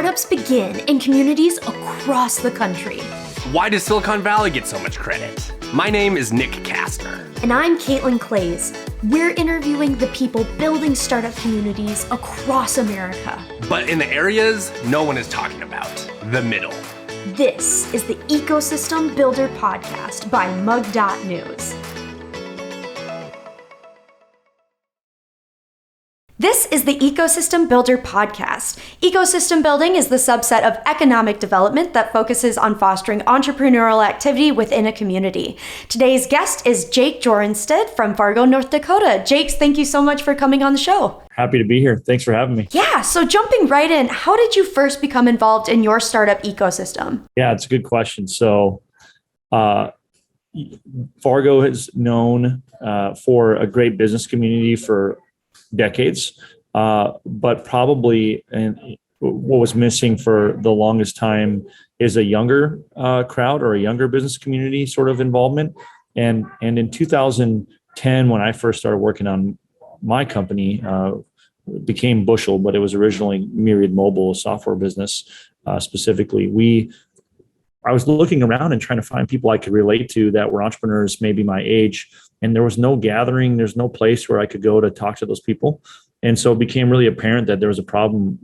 startups begin in communities across the country. Why does Silicon Valley get so much credit? My name is Nick Kastner. And I'm Caitlin Clays. We're interviewing the people building startup communities across America. But in the areas no one is talking about, the middle. This is the Ecosystem Builder Podcast by mug.news. This is the Ecosystem Builder Podcast. Ecosystem building is the subset of economic development that focuses on fostering entrepreneurial activity within a community. Today's guest is Jake Joraanstad from Fargo, North Dakota. Jake, thank you so much for coming on the show. Happy to be here. Thanks for having me. Yeah, so jumping right in, how did you first become involved in your startup ecosystem? Yeah, it's a good question. So Fargo is known for a great business community for decades, but probably what was missing for the longest time is a younger crowd or a younger business community sort of involvement. And in 2010, when I first started working on my company, it became Bushel, but it was originally Myriad Mobile, a software business specifically. I was looking around and trying to find people I could relate to that were entrepreneurs, maybe my age. And there was no gathering, there's no place where I could go to talk to those people. And so it became really apparent that there was a problem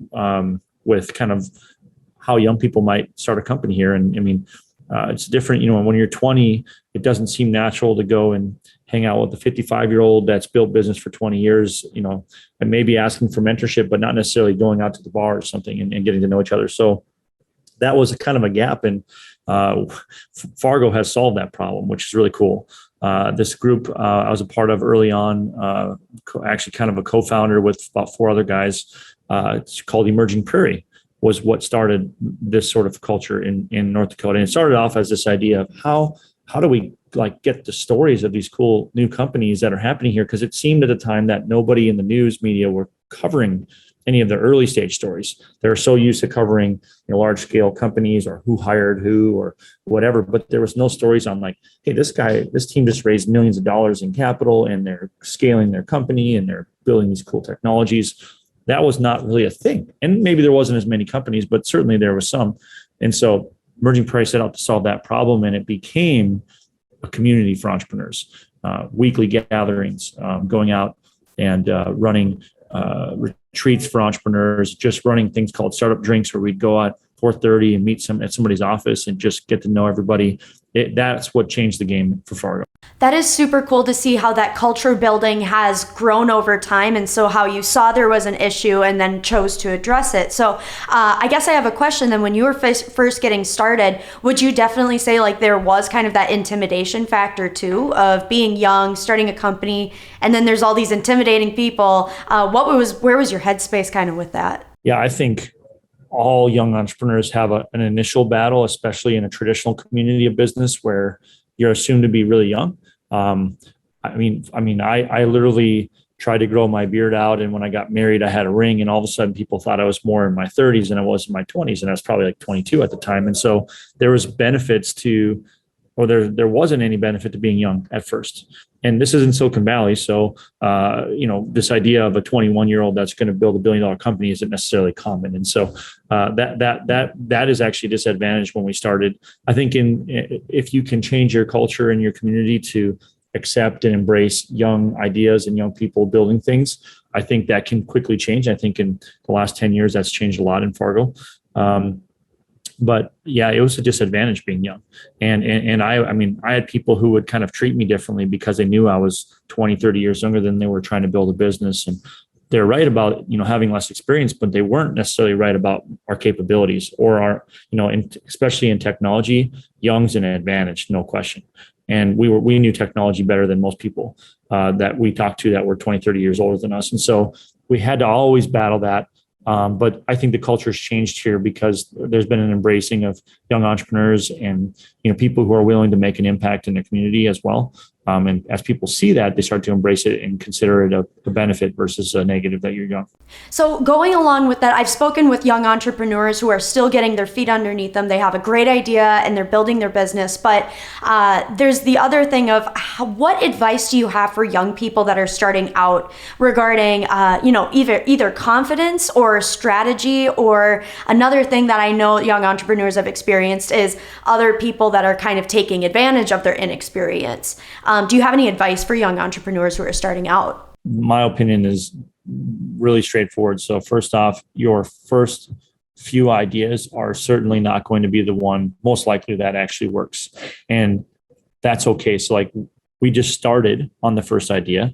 with kind of how young people might start a company here. And I mean, it's different, when you're 20, it doesn't seem natural to go and hang out with a 55-year-old that's built business for 20 years, and maybe asking for mentorship, but not necessarily going out to the bar or something and getting to know each other. So that was kind of a gap. And Fargo has solved that problem, which is really cool. This group I was a part of early on, actually kind of a co-founder with about 4 other guys. It's called Emerging Prairie, was what started this sort of culture in North Dakota. And it started off as this idea of how do we get the stories of these cool new companies that are happening here? Because it seemed at the time that nobody in the news media were covering any of the early stage stories. They're so used to covering large scale companies or who hired who or whatever, but there was no stories on hey, this team just raised millions of dollars in capital and they're scaling their company and they're building these cool technologies. That was not really a thing. And maybe there wasn't as many companies, but certainly there was some. And so Emerging Prairie set out to solve that problem, and it became a community for entrepreneurs, weekly gatherings, going out and running retreats for entrepreneurs, just running things called startup drinks where we'd go out 4:30 and meet at somebody's office and just get to know everybody. That's what changed the game for Fargo. That is super cool to see how that culture building has grown over time, and so how you saw there was an issue and then chose to address it. So I guess I have a question then. When you were first getting started, would you definitely say there was kind of that intimidation factor too of being young, starting a company, and then there's all these intimidating people? Where was your headspace kind of with that? Yeah, I think all young entrepreneurs have an initial battle, especially in a traditional community of business where you're assumed to be really young. I literally tried to grow my beard out, and when I got married, I had a ring, and all of a sudden people thought I was more in my 30s than I was in my 20s, and I was probably 22 at the time. And so there was benefits to, or there wasn't any benefit to being young at first. And this is in Silicon Valley, so this idea of a 21-year-old that's going to build $1 billion company isn't necessarily common. And so that is actually a disadvantage when we started. I think if you can change your culture and your community to accept and embrace young ideas and young people building things, I think that can quickly change. I think in the last 10 years, that's changed a lot in Fargo. But yeah, it was a disadvantage being young. And I had people who would kind of treat me differently because they knew I was 20, 30 years younger than they were trying to build a business. And they're right about, having less experience, but they weren't necessarily right about our capabilities or our, especially in technology, young's an advantage, no question. And we knew technology better than most people that we talked to that were 20, 30 years older than us. And so we had to always battle that. But I think the culture has changed here because there's been an embracing of young entrepreneurs and people who are willing to make an impact in their community as well. And as people see that, they start to embrace it and consider it a benefit versus a negative that you're young. So going along with that, I've spoken with young entrepreneurs who are still getting their feet underneath them. They have a great idea and they're building their business. But there's the other thing of what advice do you have for young people that are starting out regarding, either confidence or strategy, or another thing that I know young entrepreneurs have experienced is other people that are kind of taking advantage of their inexperience. Do you have any advice for young entrepreneurs who are starting out? My opinion is really straightforward. So first off, your first few ideas are certainly not going to be the one most likely that actually works. And that's okay. So like we just started on the first idea.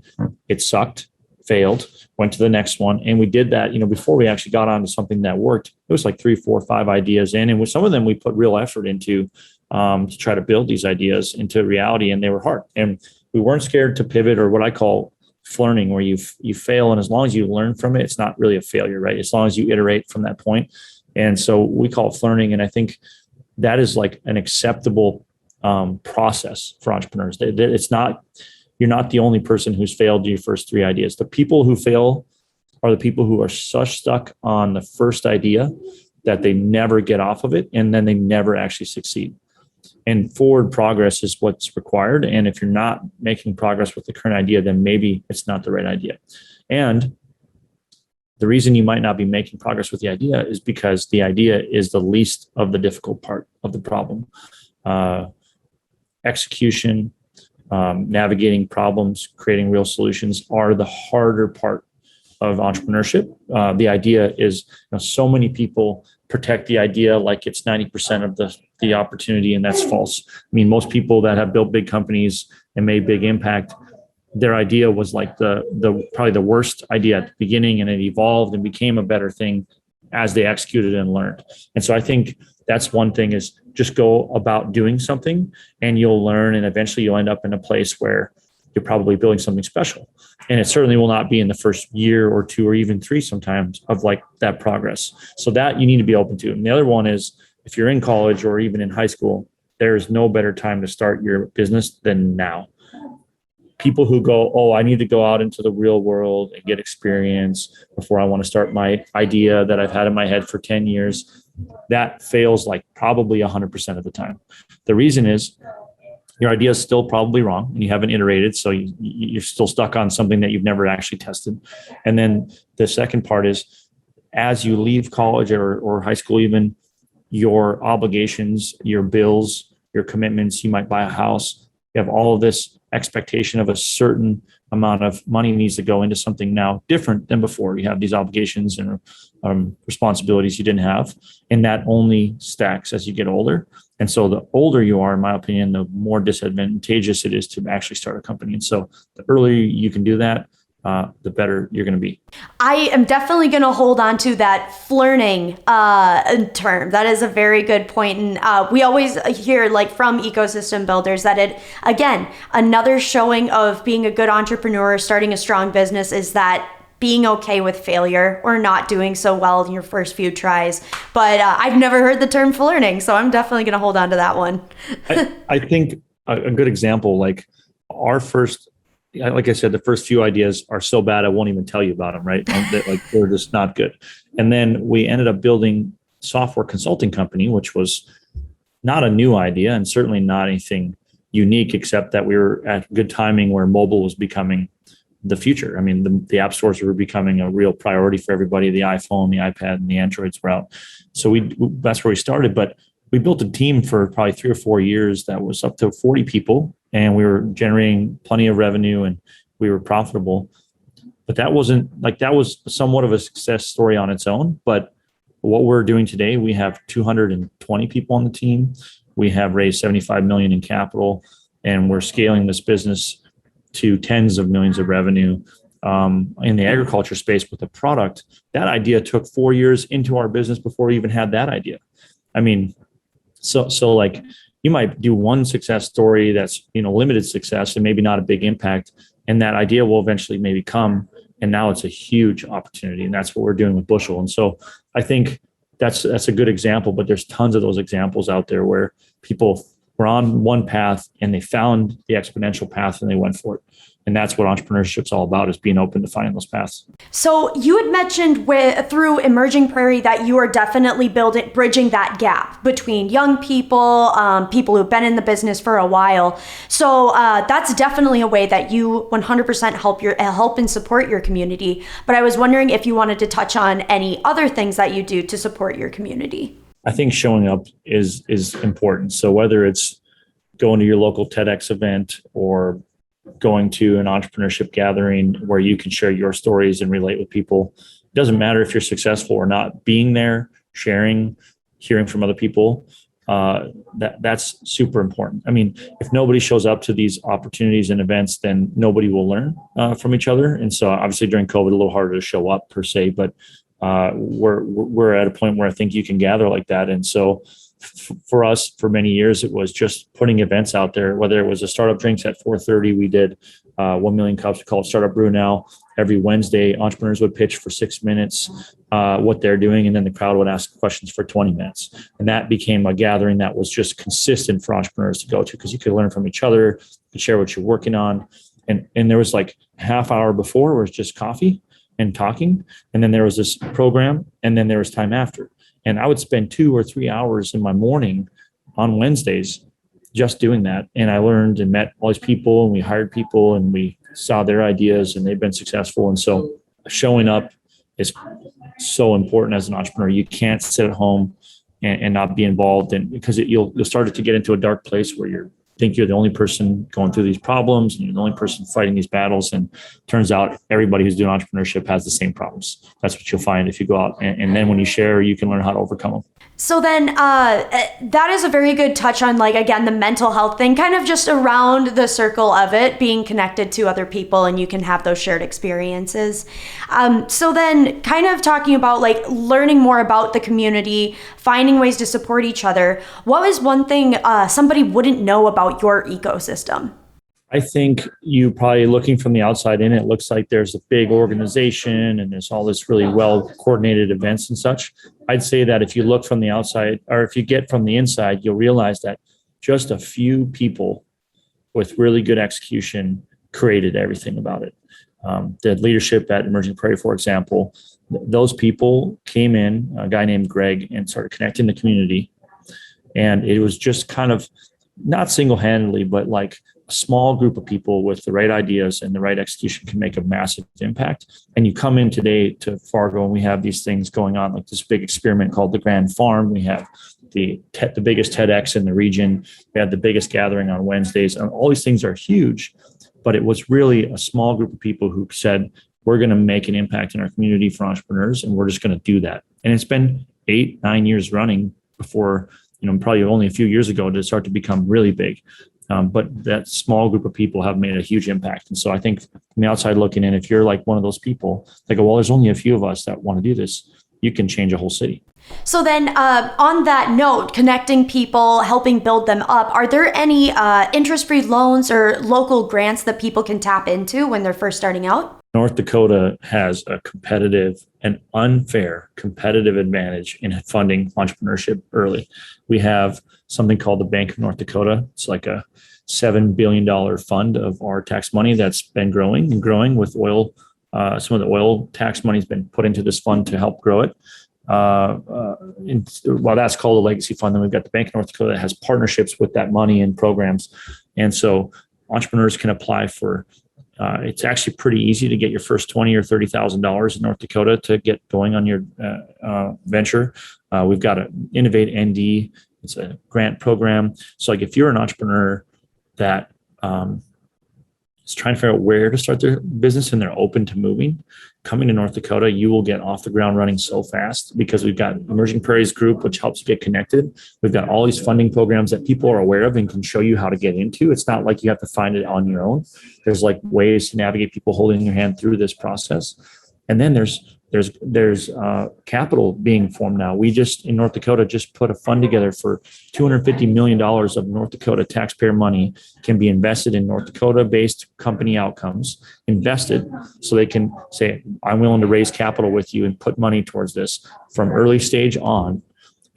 It sucked, failed, went to the next one. And we did that, before we actually got onto something that worked. It was like 3, 4, 5 ideas in. And with some of them, we put real effort into to try to build these ideas into reality, and they were hard. And we weren't scared to pivot, or what I call Flearning, where you fail, and as long as you learn from it, it's not really a failure, right? As long as you iterate from that point. And so we call it Flearning, and I think that is like an acceptable process for entrepreneurs. It's not, you're not the only person who's failed your first 3 ideas. The people who fail are the people who are such stuck on the first idea that they never get off of it, and then they never actually succeed. And forward progress is what's required. And if you're not making progress with the current idea, then maybe it's not the right idea. And the reason you might not be making progress with the idea is because the idea is the least of the difficult part of the problem. Execution, navigating problems, creating real solutions are the harder part of entrepreneurship. The idea is, so many people protect the idea like it's 90% of the opportunity, and that's false. I mean, most people that have built big companies and made big impact, their idea was like the probably the worst idea at the beginning, and it evolved and became a better thing as they executed and learned. And so I think that's one thing, is just go about doing something and you'll learn, and eventually you'll end up in a place where you're probably building something special. And it certainly will not be in the first year or 2 or even 3 sometimes of like that progress. So that you need to be open to. And the other one is, if you're in college or even in high school, there is no better time to start your business than now. People who go, oh, I need to go out into the real world and get experience before I want to start my idea that I've had in my head for 10 years, that fails like probably 100% of the time. The reason is, your idea is still probably wrong and you haven't iterated. So you're still stuck on something that you've never actually tested. And then the second part is, as you leave college or high school, even, your obligations, your bills, your commitments, you might buy a house, you have all of this expectation of a certain amount of money needs to go into something now different than before. You have these obligations and responsibilities you didn't have, and that only stacks as you get older. And so the older you are, in my opinion, the more disadvantageous it is to actually start a company. And so the earlier you can do that, the better you're going to be. I am definitely going to hold on to that Flearning term. That is a very good point. And we always hear like from ecosystem builders that it, again, another showing of being a good entrepreneur, starting a strong business, is that being okay with failure or not doing so well in your first few tries. But I've never heard the term Flearning, so I'm definitely going to hold on to that one. I think a good example, like our first, like I said, the first few ideas are so bad, I won't even tell you about them, right? Like they're just not good. And then we ended up building a software consulting company, which was not a new idea and certainly not anything unique, except that we were at good timing where mobile was becoming the future. I mean, the app stores were becoming a real priority for everybody. The iPhone, the iPad, and the Androids were out. So that's where we started. But we built a team for probably 3 or 4 years that was up to 40 people, and we were generating plenty of revenue and we were profitable. But that wasn't like, that was somewhat of a success story on its own. But what we're doing today, we have 220 people on the team. We have raised 75 million in capital, and we're scaling this business to tens of millions of revenue in the agriculture space with the product. That idea took 4 years into our business before we even had that idea. I mean, so like you might do one success story that's, limited success and maybe not a big impact, and that idea will eventually maybe come, and now it's a huge opportunity. And that's what we're doing with Bushel. And so I think that's a good example, but there's tons of those examples out there where people were on one path and they found the exponential path and they went for it. And that's what entrepreneurship's all about, is being open to finding those paths. So you had mentioned through Emerging Prairie that you are definitely bridging that gap between young people, people who've been in the business for a while. So that's definitely a way that you 100% help and support your community. But I was wondering if you wanted to touch on any other things that you do to support your community. I think showing up is important. So whether it's going to your local TEDx event or going to an entrepreneurship gathering where you can share your stories and relate with people, it doesn't matter if you're successful or not. Being there, sharing, hearing from other people, that's super important. I mean, if nobody shows up to these opportunities and events, then nobody will learn from each other. And so obviously during COVID, a little harder to show up per se, but we're at a point where I think you can gather like that. And so for us, for many years, it was just putting events out there, whether it was a startup drinks at 4:30, we did 1 million cups, we call it Startup Brew now. Every Wednesday, entrepreneurs would pitch for 6 minutes what they're doing, and then the crowd would ask questions for 20 minutes. And that became a gathering that was just consistent for entrepreneurs to go to, because you could learn from each other, you could share what you're working on. And there was like a half hour before where it was just coffee and talking. And then there was this program, and then there was time after. And I would spend 2 or 3 hours in my morning on Wednesdays just doing that. And I learned and met all these people, and we hired people, and we saw their ideas, and they've been successful. And so showing up is so important as an entrepreneur. You can't sit at home and not be involved, and because you'll start to get into a dark place where you think you're the only person going through these problems, and you're the only person fighting these battles. And turns out everybody who's doing entrepreneurship has the same problems. That's what you'll find if you go out. And then when you share, you can learn how to overcome them. So then that is a very good touch on, like, again, the mental health thing, kind of just around the circle of it, being connected to other people, and you can have those shared experiences. So then kind of talking about like learning more about the community, finding ways to support each other. What was one thing somebody wouldn't know about your ecosystem? I think you probably looking from the outside in, it looks like there's a big organization and there's all this really well coordinated events and such. I'd say that if you look from the outside, or if you get from the inside, you'll realize that just a few people with really good execution created everything about it. The leadership at Emerging Prairie, for example, those people came in, a guy named Greg, and started connecting the community. And it was just kind of not single-handedly, but like a small group of people with the right ideas and the right execution can make a massive impact. And you come in today to Fargo, and we have these things going on, like this big experiment called the Grand Farm. We have the biggest TEDx in the region. We had the biggest gathering on Wednesdays. And all these things are huge, but it was really a small group of people who said, we're going to make an impact in our community for entrepreneurs, and we're just going to do that. And it's been 8-9 years running before, probably only a few years ago to start to become really big. But that small group of people have made a huge impact. And so I think from the outside looking in, if you're like one of those people, they go, well, there's only a few of us that want to do this, you can change a whole city. So then on that note, connecting people, helping build them up, are there any interest-free loans or local grants that people can tap into when they're first starting out? North Dakota has a competitive and unfair competitive advantage in funding entrepreneurship early. We have something called the Bank of North Dakota. It's like a $7 billion fund of our tax money that's been growing and growing with oil. Some of the oil tax money has been put into this fund to help grow it. Well, that's called a legacy fund. Then we've got the Bank of North Dakota that has partnerships with that money and programs. And so entrepreneurs can apply for it's actually pretty easy to get your first $20,000 or $30,000 in North Dakota to get going on your venture. We've got an Innovate ND. It's a grant program. So like if you're an entrepreneur that is trying to figure out where to start their business and they're open to moving, coming to North Dakota, you will get off the ground running so fast because we've got Emerging Prairie's group, which helps you get connected. We've got all these funding programs that people are aware of and can show you how to get into. It's not like you have to find it on your own. There's like ways to navigate people holding your hand through this process. And then there's capital being formed now. We just in North Dakota just put a fund together for $250 million of North Dakota taxpayer money can be invested in North Dakota-based company outcomes, invested so they can say, I'm willing to raise capital with you and put money towards this from early stage on.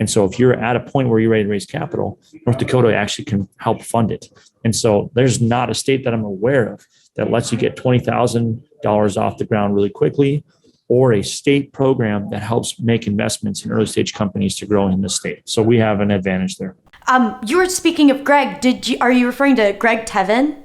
And so if you're at a point where you're ready to raise capital, North Dakota actually can help fund it. And so there's not a state that I'm aware of that lets you get $20,000 off the ground really quickly, or a state program that helps make investments in early stage companies to grow in the state. So we have an advantage there. You were speaking of Greg. Are you referring to Greg Tevin?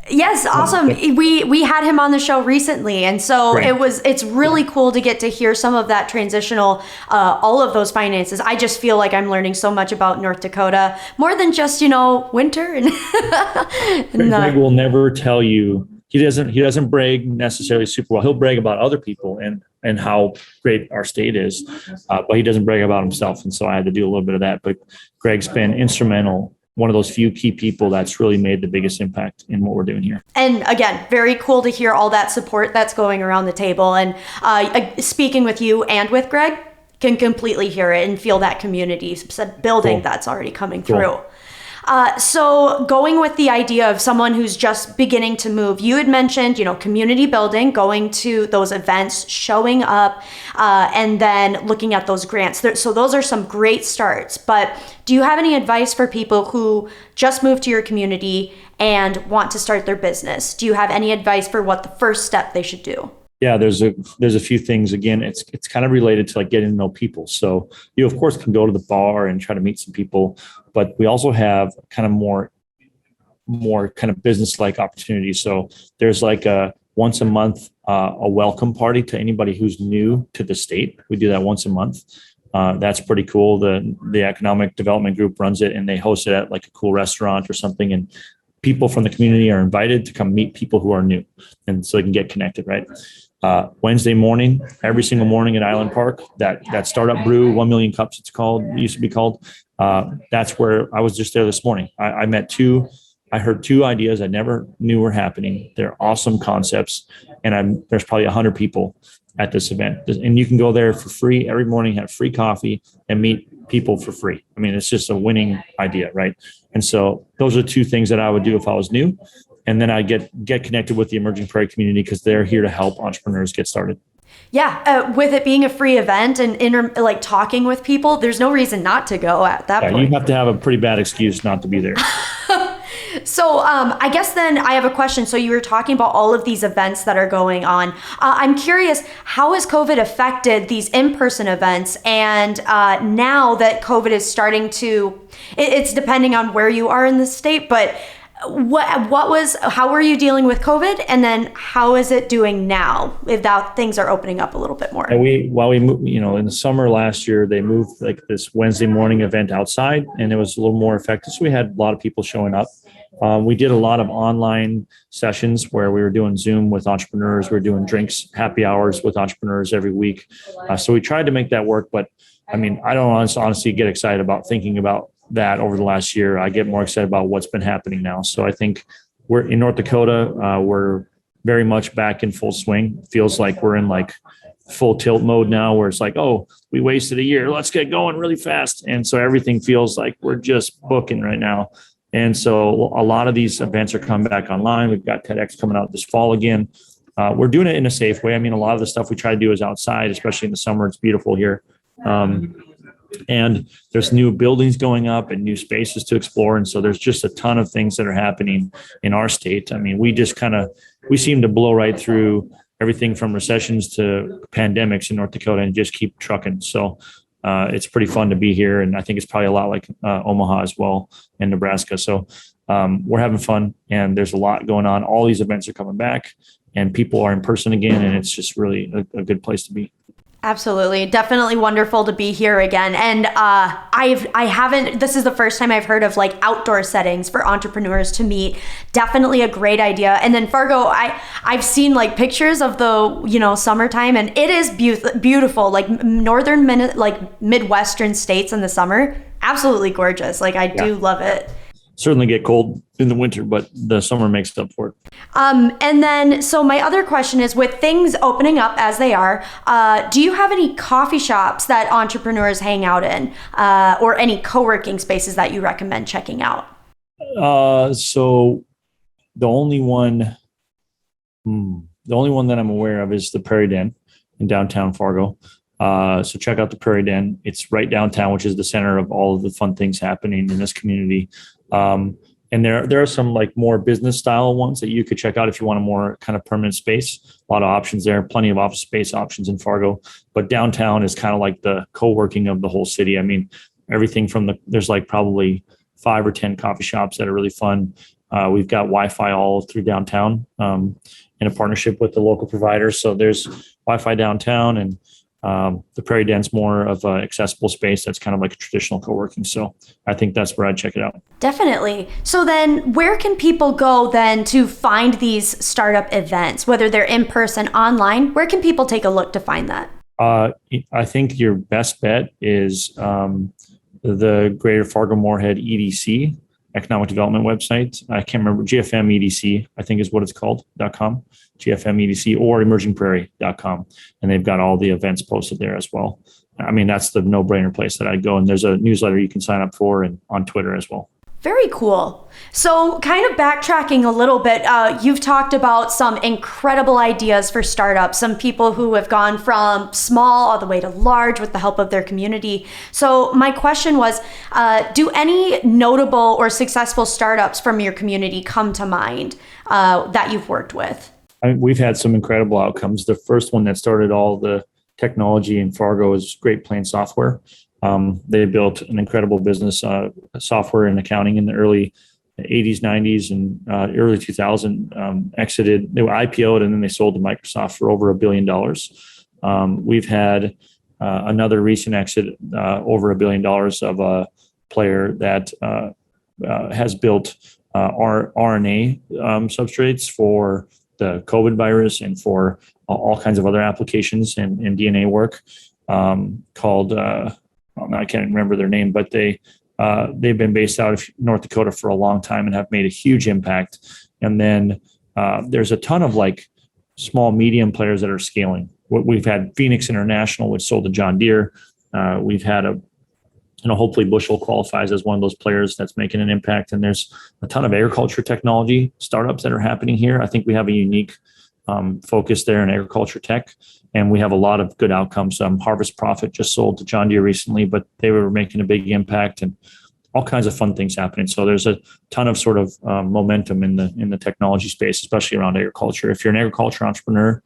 Yes, awesome. We had him on the show recently, and so Great. it's really cool to get to hear some of that transitional, all of those finances. I just feel like I'm learning so much about North Dakota, more than just winter. And Greg will never tell you. He doesn't brag necessarily super well. He'll brag about other people and how great our state is, but he doesn't brag about himself. And so I had to do a little bit of that. But Greg's been instrumental, one of those few key people that's really made the biggest impact in what we're doing here. And again, very cool to hear all that support that's going around the table. And speaking with you and with Greg, can completely hear it and feel that community building that's already coming through. So going with the idea of someone who's just beginning to move, you had mentioned, community building, going to those events, showing up, and then looking at those grants. So those are some great starts. But do you have any advice for people who just moved to your community and want to start their business? Do you have any advice for what the first step they should do? Yeah, there's a few things. Again, it's kind of related to like getting to know people. So you of course can go to the bar and try to meet some people, but we also have kind of more kind of business-like opportunities. So there's like a once a month a welcome party to anybody who's new to the state. We do that once a month. That's pretty cool. The economic development group runs it, and they host it at like a cool restaurant or something. And people from the community are invited to come meet people who are new, and so they can get connected, right? Wednesday morning, every single morning at Island Park, that startup brew, 1 million cups, it used to be called. That's where I was just there this morning. I heard two ideas I never knew were happening. They're awesome concepts. And there's probably 100 people at this event. And you can go there for free every morning, have free coffee, and meet people for free. I mean, it's just a winning idea, right? And so those are two things that I would do if I was new. And then I get connected with the emerging prairie community because they're here to help entrepreneurs get started. Yeah, with it being a free event and like talking with people, there's no reason not to go at that point. You have to have a pretty bad excuse not to be there. So I guess then I have a question. So you were talking about all of these events that are going on. I'm curious, how has COVID affected these in-person events? And now that COVID is starting to, it's depending on where you are in the state, but how were you dealing with COVID? And then how is it doing now if things are opening up a little bit more? And while we moved, in the summer last year, they moved like this Wednesday morning event outside, and it was a little more effective. So we had a lot of people showing up. We did a lot of online sessions where we were doing Zoom with entrepreneurs. We were doing drinks, happy hours with entrepreneurs every week. So we tried to make that work. But I mean, I don't honestly get excited about thinking about that over the last year. I get more excited about what's been happening now. So I think we're in North Dakota. We're very much back in full swing. Feels like we're in like full tilt mode now, where it's like, oh, we wasted a year. Let's get going really fast. And so everything feels like we're just booking right now. And so a lot of these events are coming back online. We've got TEDx coming out this fall again. We're doing it in a safe way. I mean, a lot of the stuff we try to do is outside, especially in the summer. It's beautiful here. And there's new buildings going up and new spaces to explore. And so there's just a ton of things that are happening in our state. I mean, we seem to blow right through everything from recessions to pandemics in North Dakota and just keep trucking. So it's pretty fun to be here. And I think it's probably a lot like Omaha as well and Nebraska. So we're having fun, and there's a lot going on. All these events are coming back, and people are in person again. And it's just really a good place to be. Absolutely. Definitely wonderful to be here again. And this is the first time I've heard of like outdoor settings for entrepreneurs to meet. Definitely a great idea. And then Fargo, I've seen like pictures of the, summertime, and it is beautiful, like Midwestern states in the summer. Absolutely gorgeous. Like I do love it. Certainly get cold in the winter, but the summer makes up for it. And then, so my other question is, with things opening up as they are, do you have any coffee shops that entrepreneurs hang out in, or any co-working spaces that you recommend checking out? So the only one that I'm aware of is the Prairie Den in downtown Fargo. So check out the Prairie Den. It's right downtown, which is the center of all of the fun things happening in this community. And there are some like more business style ones that you could check out if you want a more kind of permanent space. A lot of options there, plenty of office space options in Fargo. But downtown is kind of like the co-working of the whole city. I mean, everything from there's like probably 5 or 10 coffee shops that are really fun. We've got Wi-Fi all through downtown in a partnership with the local providers. So there's Wi-Fi downtown, and the Prairie Den's more of an accessible space that's kind of like a traditional co-working. So I think that's where I'd check it out. Definitely. So then where can people go then to find these startup events, whether they're in person, online? Where can people take a look to find that? I think your best bet is the Greater Fargo Moorhead EDC, Economic Development website. I can't remember, GFM EDC, I think is what it's called, .com, GFM EDC, or emergingprairie.com. And they've got all the events posted there as well. I mean, that's the no-brainer place that I'd go. And there's a newsletter you can sign up for, and on Twitter as well. Very cool. So kind of backtracking a little bit, you've talked about some incredible ideas for startups, some people who have gone from small all the way to large with the help of their community. So my question was, do any notable or successful startups from your community come to mind that you've worked with? We've had some incredible outcomes. The first one that started all the technology in Fargo is Great Plains Software. They built an incredible business, software and accounting in the early 80s, 90s, and early 2000. Exited, they were IPO'd, and then they sold to Microsoft for over $1 billion. We've had another recent exit, over $1 billion, of a player that has built RNA substrates for the COVID virus and for all kinds of other applications and DNA work, called I can't remember their name, but they've been based out of North Dakota for a long time and have made a huge impact. And then there's a ton of like small, medium players that are scaling. We've had Phoenix International, which sold to John Deere. We've had hopefully Bushel qualifies as one of those players that's making an impact. And there's a ton of agriculture technology startups that are happening here. I think we have a unique focus there in agriculture tech, and we have a lot of good outcomes. Harvest Profit just sold to John Deere recently, but they were making a big impact, and all kinds of fun things happening. So there's a ton of sort of momentum in the technology space, especially around agriculture. If you're an agriculture entrepreneur,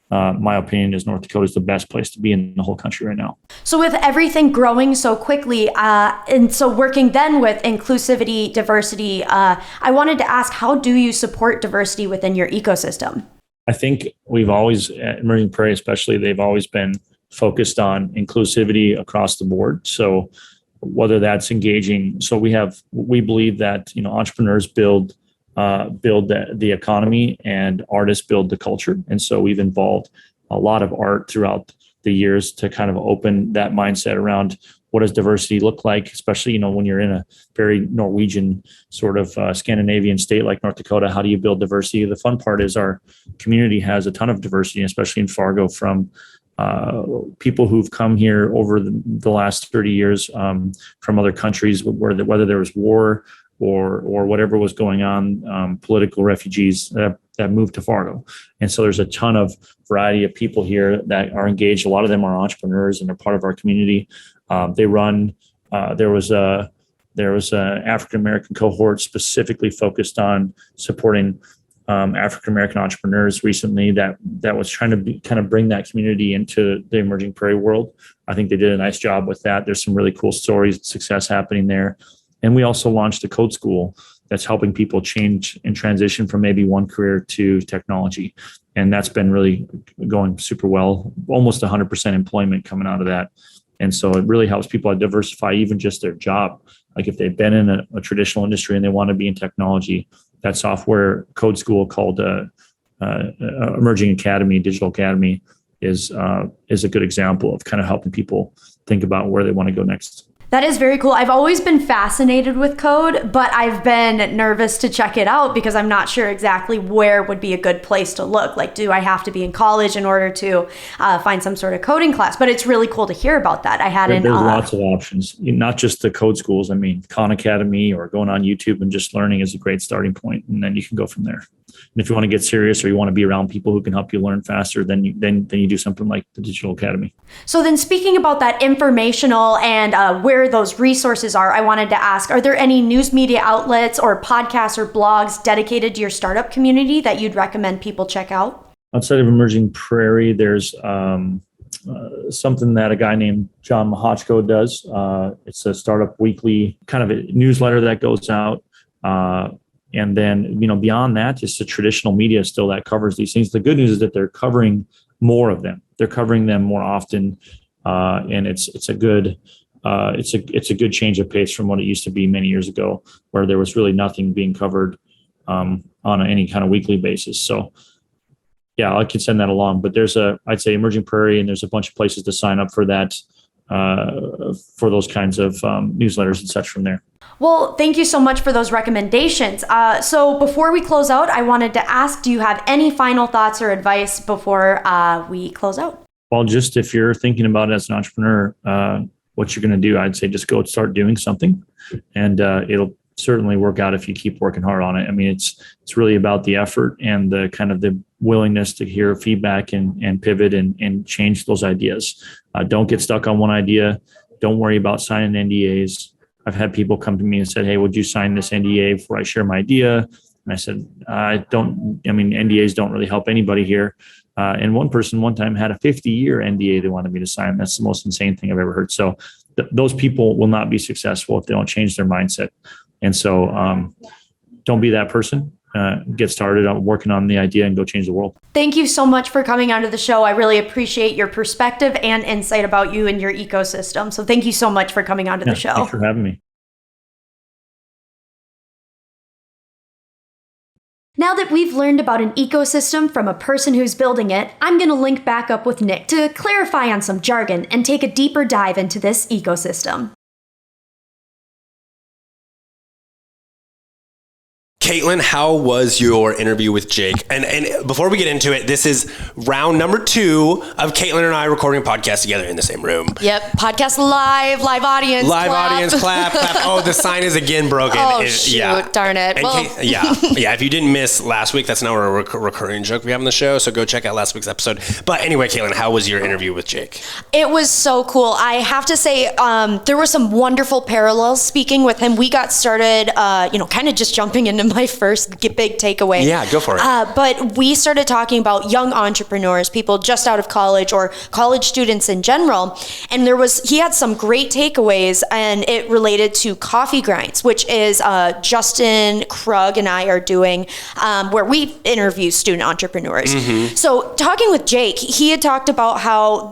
my opinion is North Dakota is the best place to be in the whole country right now. So with everything growing so quickly, and so working then with inclusivity, diversity, I wanted to ask, how do you support diversity within your ecosystem? I think we've always, at Emerging Prairie especially, they've always been focused on inclusivity across the board. So whether that's engaging, so we believe that entrepreneurs build the economy, and artists build the culture. And so we've involved a lot of art throughout the years to kind of open that mindset around what does diversity look like, especially, when you're in a very Norwegian sort of Scandinavian state like North Dakota. How do you build diversity? The fun part is our community has a ton of diversity, especially in Fargo, from people who've come here over the last 30 years from other countries, whether there was war or whatever was going on, political refugees that moved to Fargo. And so there's a ton of variety of people here that are engaged. A lot of them are entrepreneurs and they're part of our community. They run, there was a African-American cohort specifically focused on supporting African-American entrepreneurs recently that was trying to kind of bring that community into the Emerging Prairie world. I think they did a nice job with that. There's some really cool stories of success happening there. And we also launched a code school that's helping people change and transition from maybe one career to technology. And that's been really going super well, almost 100% employment coming out of that. And so it really helps people diversify even just their job. Like if they've been in a traditional industry and they want to be in technology, that software code school called Emerging Academy, Digital Academy is a good example of kind of helping people think about where they want to go next. That is very cool. I've always been fascinated with code, but I've been nervous to check it out because I'm not sure exactly where would be a good place to look. Like, do I have to be in college in order to find some sort of coding class? But it's really cool to hear about that. There's lots of options, not just the code schools. I mean, Khan Academy or going on YouTube and just learning is a great starting point, and then you can go from there. And if you want to get serious or you want to be around people who can help you learn faster, then you do something like the Digital Academy. So then speaking about that informational and where those resources are, I wanted to ask, are there any news media outlets or podcasts or blogs dedicated to your startup community that you'd recommend people check out? Outside of Emerging Prairie, there's something that a guy named John Mahochko does. It's a startup weekly kind of a newsletter that goes out. And then, beyond that, just the traditional media still that covers these things. The good news is that they're covering more of them. They're covering them more often. And it's a good change of pace from what it used to be many years ago, where there was really nothing being covered on any kind of weekly basis. So yeah, I can send that along, but I'd say Emerging Prairie, and there's a bunch of places to sign up for that, for those kinds of newsletters and such from there. Well, thank you so much for those recommendations. So before we close out, I wanted to ask, do you have any final thoughts or advice before we close out? Well, just if you're thinking about it as an entrepreneur, what you're going to do, I'd say just go start doing something, and it'll certainly work out if you keep working hard on it. I mean, it's really about the effort and the kind of the willingness to hear feedback and pivot and change those ideas. Don't get stuck on one idea. Don't worry about signing NDAs. I've had people come to me and said, "Hey, would you sign this NDA before I share my idea?" And I said, NDAs don't really help anybody here. And one person one time had a 50-year NDA they wanted me to sign. That's the most insane thing I've ever heard. So those people will not be successful if they don't change their mindset. And so don't be that person. Get started on working on the idea and go change the world. Thank you so much for coming onto the show. I really appreciate your perspective and insight about you and your ecosystem. So thank you so much for coming onto the show. Thanks for having me. Now that we've learned about an ecosystem from a person who's building it, I'm going to link back up with Nick to clarify on some jargon and take a deeper dive into this ecosystem. Caitlin, how was your interview with Jake? And before we get into it, this is round number 2 of Caitlin and I recording a podcast together in the same room. Yep, podcast live audience, clap. Oh, the sign is again broken. Darn it. If you didn't miss last week, that's now a recurring joke we have on the show, so go check out last week's episode. But anyway, Caitlin, how was your interview with Jake? It was so cool. I have to say, there were some wonderful parallels speaking with him. We got started, kind of just jumping into my first big takeaway. Yeah, go for it. But we started talking about young entrepreneurs, people just out of college or college students in general. And he had some great takeaways, and it related to coffee grinds, which is Justin Krug and I are doing, where we interview student entrepreneurs. Mm-hmm. So talking with Jake, he had talked about how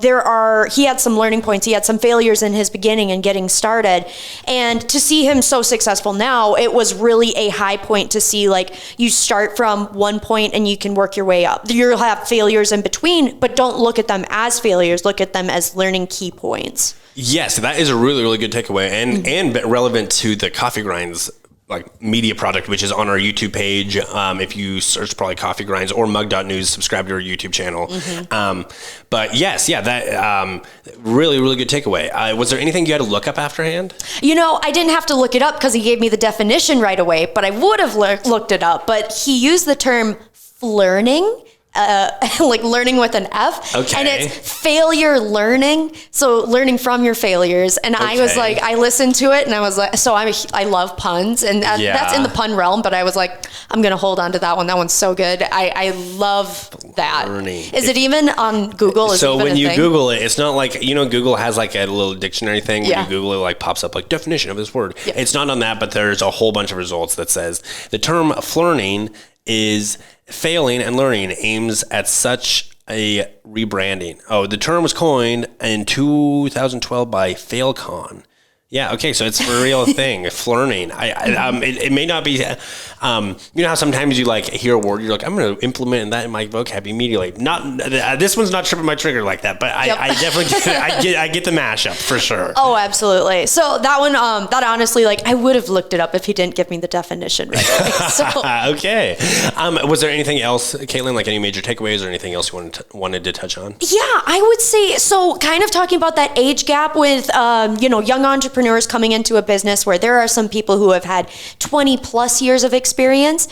he had some learning points. He had some failures in his beginning and getting started. And to see him so successful now, it was really a high point to see, like, you start from one point and you can work your way up. You'll have failures in between, but don't look at them as failures. Look at them as learning key points. Yes, that is a really, really good takeaway and relevant to the Coffee Grinds like media product, which is on our YouTube page. If you search probably Coffee Grinds or mug.news, subscribe to our YouTube channel. Mm-hmm. But yes, that really, really good takeaway. Was there anything you had to look up afterhand? I didn't have to look it up because he gave me the definition right away, but I would have looked it up. But he used the term Flearning. Like learning with an F. Okay. And it's failure learning. So learning from your failures. And okay. I was like, I listened to it and I was like, so I love puns and that's in the pun realm, but I was like, I'm going to hold on to that one. That one's so good. I love that. Learning. Is it even on Google? So when you Google it, it's not like, Google has like a little dictionary thing. When you Google it, like pops up like definition of this word. Yeah. It's not on that, but there's a whole bunch of results that says the term Flearning is failing and learning, aims at such a rebranding. Oh, the term was coined in 2012 by Failcon. Yeah, okay, so it's for a real thing, Flearning. It may not be, how sometimes you like hear a word, you're like, I'm going to implement that in my vocab immediately. This one's not tripping my trigger like that, but I definitely get the mashup for sure. Oh, absolutely. So that one, that honestly, like I would have looked it up if he didn't give me the definition right away. So. Okay. Was there anything else, Caitlin, like any major takeaways or anything else you wanted to touch on? Yeah, I would say, so kind of talking about that age gap with, young entrepreneurs entrepreneurs coming into a business where there are some people who have had 20 plus years of experience,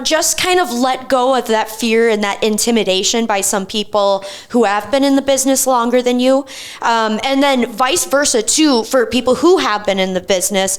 just kind of let go of that fear and that intimidation by some people who have been in the business longer than you. And then vice versa too, for people who have been in the business,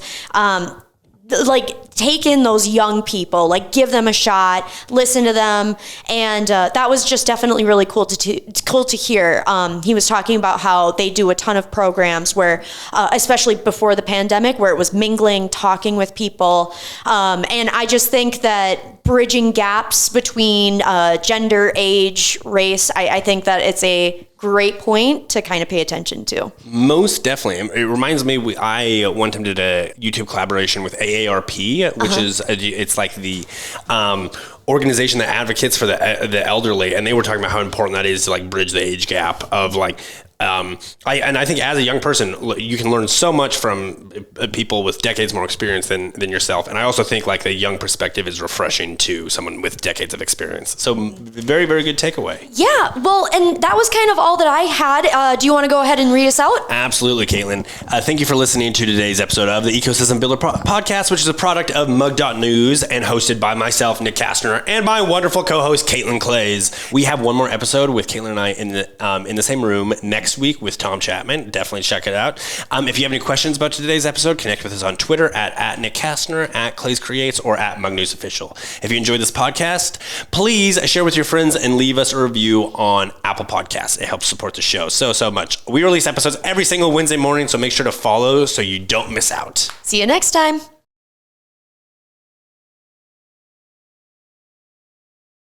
like take in those young people, like give them a shot, listen to them. And that was just definitely really cool to hear. He was talking about how they do a ton of programs where, especially before the pandemic, where it was mingling, talking with people. And I just think that bridging gaps between gender, age, race, I think that it's a great point to kind of pay attention to. Most definitely. It reminds me, I one time did a YouTube collaboration with AARP, which is, it's like the organization that advocates for the elderly. And they were talking about how important that is to like bridge the age gap of like, I think as a young person, you can learn so much from people with decades more experience than yourself. And I also think like the young perspective is refreshing to someone with decades of experience. So very, very good takeaway. Yeah, well, and that was kind of all that I had. Do you want to go ahead and read us out? Absolutely, Caitlin. Thank you for listening to today's episode of the Ecosystem Builder Podcast, which is a product of mug.news and hosted by myself, Nick Kastner, and my wonderful co-host, Caitlin Clays. We have one more episode with Caitlin and I in the same room next week with Tom Chapman. Definitely check it out. If you have any questions about today's episode, connect with us on Twitter at Nick Kastner, at Clays Creates, or at Mug News Official. If you enjoyed this podcast, please share with your friends and leave us a review on Apple Podcasts. It helps support the show so much. We release episodes every single Wednesday morning, so make sure to follow so you don't miss out. See you next time.